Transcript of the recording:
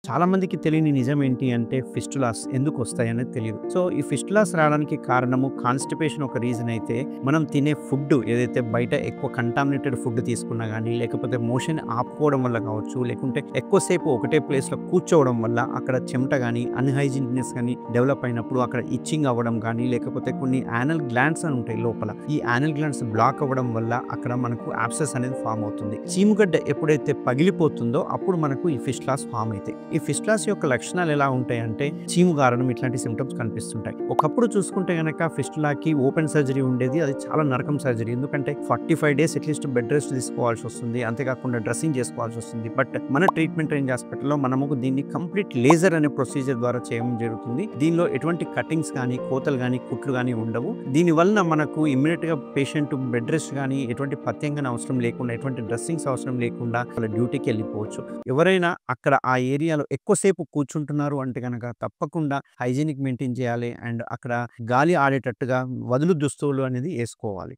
చాలా మందికి తెలియని నిజం ఏంటి అంటే ఫిస్టులాస్ ఎందుకు వస్తాయనేది తెలియదు. సో, ఈ ఫిస్టులాస్ రావడానికి కారణము కాన్‌స్టిపేషన్ ఒక రీజన్ అయితే, మనం తినే ఫుడ్ ఏదైతే బయట ఎక్కువ కంటామినేటెడ్ ఫుడ్ తీసుకున్నా గానీ, లేకపోతే మోషన్ ఆపుకోవడం వల్ల కావచ్చు, లేకుంటే ఎక్కువ సేపు ఒకటే ప్లేస్‌లో కూర్చోవడం వల్ల అక్కడ చెమట గానీ, అన్‌హైజీనిక్‌నెస్ గానీ డెవలప్ అయినప్పుడు అక్కడ ఇచ్చింగ్ అవ్వడం గానీ, లేకపోతే కొన్ని యానల్ గ్లాండ్స్ అని ఉంటాయి లోపల. ఈ యానల్ గ్లాండ్స్ బ్లాక్ అవ్వడం వల్ల అక్కడ మనకు అబ్సెస్ అనేది ఫార్మ్ అవుతుంది. చీముగడ్డ ఎప్పుడైతే పగిలిపోతుందో అప్పుడు మనకు ఈ ఫిస్టులాస్ ఫార్మ్ అయితాయి. ఈ ఫిస్టులాస్ యొక్క లక్షణాలు ఎలా ఉంటాయంటే చీము గారడం ఇట్లాంటి సింప్టమ్స్ కనిపిస్తుంటాయి. ఒకప్పుడు చూసుకుంటే గనక ఫిస్టులాకి ఓపెన్ సర్జరీ ఉండేది. అది చాలా నరకం సర్జరీ. ఎందుకంటే 45 డేస్ అట్‌లీస్ట్ బెడ్ రెస్ట్ తీసుకోవాల్సొస్తుంది. అంతేకాకుండా డ్రెస్సింగ్ చేసుకోవాల్సొస్తుంది. బట్ మన ట్రీట్మెంట్ రేంజ్ హాస్పిటల్‌లో మనము దీన్ని కంప్లీట్ లేజర్ అనే ప్రొసీజర్ ద్వారా చేయడం జరుగుతుంది. దీనిలో ఎటువంటి కటింగ్స్ గానీ, కోతలు గానీ, కుట్లు గానీ ఉండవు. దీని వలన మనకు ఇమ్మీడియేట్‌గా పేషెంట్ బెడ్ రెస్ట్ గానీ, ఎటువంటి పథ్యం గానీ అవసరం లేకుండా, ఎటువంటి డ్రెస్సింగ్స్ అవసరం లేకుండా వాళ్ళ డ్యూటీకెళ్ళిపోవచ్చు. ఎవరైనా అక్కడ ఆ ఏరియాలో ఎక్కువ సేపు కూర్చుంటున్నారు అంటే గనక తప్పకుండా హైజీనిక్ మెయింటైన్ చేయాలి. అండ్ అక్కడ గాలి ఆడేటట్టుగా వదులు దుస్తువులు అనేది ఏసుకోవాలి.